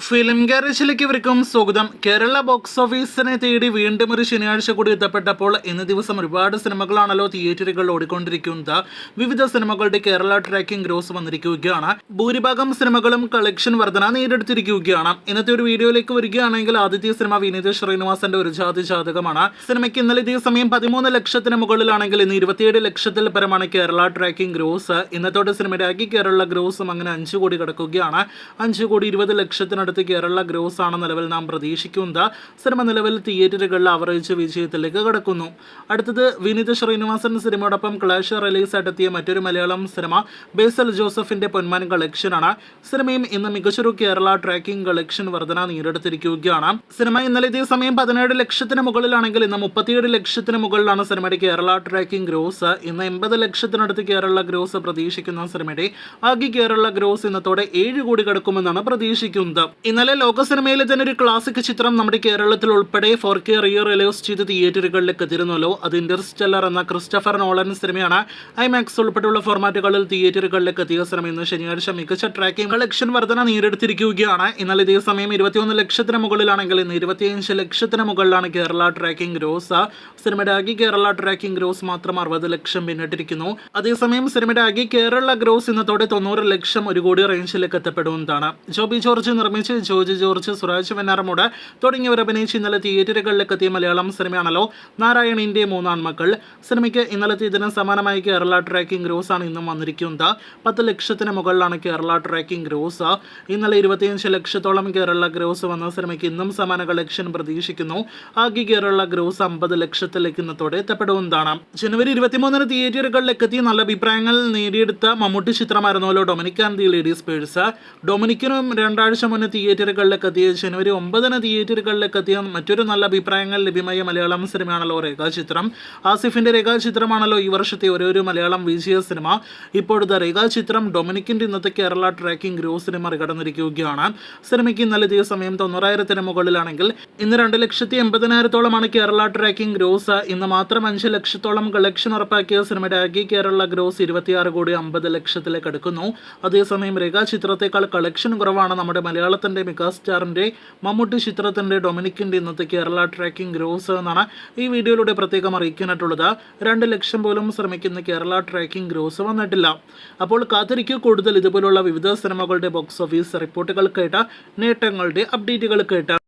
Film ഗാരേജിലേക്ക് ഇവർക്കും സ്വാഗതം. Kerala box ഓഫീസിനെ തേടി വീണ്ടും ഒരു ശനിയാഴ്ച കൂടി എത്തപ്പെട്ടപ്പോൾ ഇന്ന് ദിവസം ഒരുപാട് സിനിമകളാണല്ലോ തിയേറ്ററുകളിൽ ഓടിക്കൊണ്ടിരിക്കുന്നത്. വിവിധ സിനിമകളുടെ കേരള ട്രാക്കിംഗ് ഗ്രോസ് വന്നിരിക്കുകയാണ്. ഭൂരിഭാഗം സിനിമകളും കളക്ഷൻ വർധന നേടിയെടുത്തിരിക്കുകയാണ്. ഇന്നത്തെ ഒരു വീഡിയോയിലേക്ക് വരികയാണെങ്കിൽ ആദ്യത്തെ സിനിമ വിനീത് ശ്രീനിവാസന്റെ ഒരു ജാതി ജാതകമാണ്. സിനിമയ്ക്ക് ഇന്നലെ ഇതേ സമയം 13 ലക്ഷത്തിന് മുകളിലാണെങ്കിൽ ഇന്ന് 27 ലക്ഷത്തിൽ പരമാണ് കേരള ട്രാക്കിംഗ് ഗ്രോസ്. ഇന്നത്തോടെ സിനിമയുടെ ആകെ കേരള ഗ്രോസും അങ്ങനെ 5 കോടി കടക്കുകയാണ്. 5 കോടി 20 ലക്ഷത്തിന് അടുത്ത് കേരള ഗ്രോസ് ആണ് നിലവിൽ നാം പ്രതീക്ഷിക്കുന്നത്. സിനിമ നിലവിൽ തിയേറ്ററുകളിൽ അവറേജ് വിജയത്തിലേക്ക് കടക്കുന്നു. അടുത്തത് വിനീത് ശ്രീനിവാസൻ സിനിമയോടൊപ്പം ക്ലാഷ് റിലീസായിട്ടെത്തിയ മറ്റൊരു മലയാളം സിനിമ ബേസൽ ജോസഫിന്റെ പൊന്മാൻ കളക്ഷനാണ്. സിനിമയും ഇന്ന് മികച്ചൊരു കേരള ട്രാക്കിംഗ് കളക്ഷൻ വർധന നേടിയെടുത്തിരിക്കുകയാണ്. സിനിമ ഇന്നലെ ഇതേ സമയം 17 ലക്ഷത്തിന് മുകളിലാണെങ്കിൽ ഇന്ന് 37 ലക്ഷത്തിന് മുകളിലാണ് സിനിമയുടെ കേരള ട്രാക്കിംഗ് ഗ്രോസ്. ഇന്ന് 80 ലക്ഷത്തിനടുത്ത് കേരള ഗ്രോസ് പ്രതീക്ഷിക്കുന്ന സിനിമയുടെ ആകെ കേരള ഗ്രോസ് ഇന്നത്തോടെ 7 കോടി കടക്കുമെന്നാണ് പ്രതീക്ഷിക്കുന്നത്. ഇന്നലെ ലോക സിനിമയിലെ തന്നെ ഒരു ക്ലാസിക് ചിത്രം നമ്മുടെ കേരളത്തിൽ ഉൾപ്പെടെ 4K റിലീസ് ചെയ്ത് തിയേറ്ററുകളിലേക്ക് എത്തിയിരുന്നല്ലോ. അത് ഇന്റർസ്റ്റെല്ലർ എന്ന ക്രിസ്റ്റഫർ നോളൻ സിനിമയാണ്. ഐമാക്സ് ഉൾപ്പെടെയുള്ള ഫോർമാറ്റുകളിൽ തിയേറ്ററുകളിലേക്ക് എത്തിയ സിനിമ ഇന്ന് ശനിയാഴ്ച മികച്ച ട്രാക്കിംഗ് കളക്ഷൻ വർധന നേടിയെടുത്തിരിക്കുകയാണ്. ഇന്നലെ ഇതേ സമയം 21 ലക്ഷത്തിന് മുകളിലാണെങ്കിൽ ഇന്ന് 25 ലക്ഷത്തിന് മുകളിലാണ് കേരള ട്രാക്കിംഗ് ഗ്രോസ്. സിനിമയുടെ ആകെ കേരള ട്രാക്കിംഗ് ഗ്രോസ് മാത്രം 60 ലക്ഷം പിന്നിട്ടിരിക്കുന്നു. അതേസമയം സിനിമയുടെ ആകെ കേരള ഗ്രോസ് ഇന്നത്തോടെ 90 ലക്ഷം 1 കോടി റേഞ്ചിലേക്ക് എത്തപ്പെടുന്നതാണ്. ജോബി ജോർജ് നിർമ്മിച്ച ജോർജ് ജോർജ്, സുരാജ് വെഞ്ഞാറമൂട് തുടങ്ങിയവർ അഭിനയിച്ച് ഇന്നലെ തിയേറ്ററുകളിലേക്ക് എത്തിയ മലയാളം സിനിമയാണല്ലോ നാരായണിന്റെ മൂന്നാൺമക്കൾ. സിനിമയ്ക്ക് ഇന്നലത്തെ ഇതിന് സമാനമായ കേരള ട്രാക്കിംഗ് ഗ്രോസ് ആണ് ഇന്നും വന്നിരിക്കുന്നത്. 10 ലക്ഷത്തിന് മുകളിലാണ് കേരള ട്രാക്കിംഗ് ഗ്രോസ്. ഇന്നലെ 25 ലക്ഷത്തോളം കേരള ഗ്രോസ് വന്ന സിനിമയ്ക്ക് ഇന്നും സമാന കളക്ഷൻ പ്രതീക്ഷിക്കുന്നു. ആകെ കേരള ഗ്രോസ് 50 ലക്ഷത്തിലേക്ക് ഇന്നത്തോടെ എത്തപ്പെടുന്നതാണ്. ജനുവരി 23 തിയേറ്ററുകളിലേക്ക് എത്തി നല്ല അഭിപ്രായങ്ങൾ നേടിയെടുത്ത മമ്മൂട്ടി ചിത്രമായിരുന്നല്ലോ Dominic and the ladies purse. ഡൊമിനിക്കിനും 2 ആഴ്ച മുന്നേ തിയേറ്ററുകളിലേക്ക് എത്തിയ ജനുവരി 9 തിയേറ്ററുകളിലേക്ക് എത്തിയ മറ്റൊരു നല്ല അഭിപ്രായങ്ങൾ ലഭ്യമായ മലയാളം സിനിമയാണല്ലോ രേഖാചിത്രം. ആസിഫിന്റെ രേഖാചിത്രമാണല്ലോ ഈ വർഷത്തെ ഒരു മലയാളം വിജയ സിനിമ. ഇപ്പോഴത്തെ രേഖാചിത്രം ഡൊമിനിക്കിന്റെ ഇന്നത്തെ കേരള ട്രാക്കിംഗ് ഗ്രോസിനെ മറികടന്നിരിക്കുകയാണ്. സിനിമയ്ക്ക് ഇന്നലെ ഇതേ സമയം 90,000 മുകളിലാണെങ്കിൽ ഇന്ന് 2,80,000 കേരള ട്രാക്കിംഗ് ഗ്രോസ്. ഇന്ന് മാത്രം 5 ലക്ഷത്തോളം കളക്ഷൻ ഉറപ്പാക്കിയ സിനിമയുടെ ആകെ കേരള ഗ്രോസ് 26 കോടി 50 ലക്ഷത്തിലേക്ക് അടുക്കുന്നു. അതേസമയം രേഖാചിത്രത്തെക്കാൾ കളക്ഷൻ കുറവാണ് നമ്മുടെ മലയാളത്തിന്റെ മെഗാസ്റ്റാറിന്റെ മമ്മൂട്ടി ചിത്രത്തിന്റെ ഡൊമിനിക്കിന്റെ ഇന്നത്തെ കേരള ട്രാക്കിംഗ് ഗ്രോസ് എന്നാണ് ഈ വീഡിയോയിലൂടെ പ്രത്യേകം അറിയിക്കാനായിട്ടുള്ളത്. 2 ലക്ഷം പോലും ശ്രമിക്കുന്ന കേരള ട്രാക്കിംഗ് ഗ്രോസ് വന്നിട്ടില്ല. അപ്പോൾ കാത്തിരിക്കൂ കൂടുതൽ ഇതുപോലുള്ള വിവിധ സിനിമകളുടെ ബോക്സ് ഓഫീസ് റിപ്പോർട്ടുകൾ കേട്ട നേട്ടങ്ങളുടെ അപ്ഡേറ്റുകൾ കേട്ട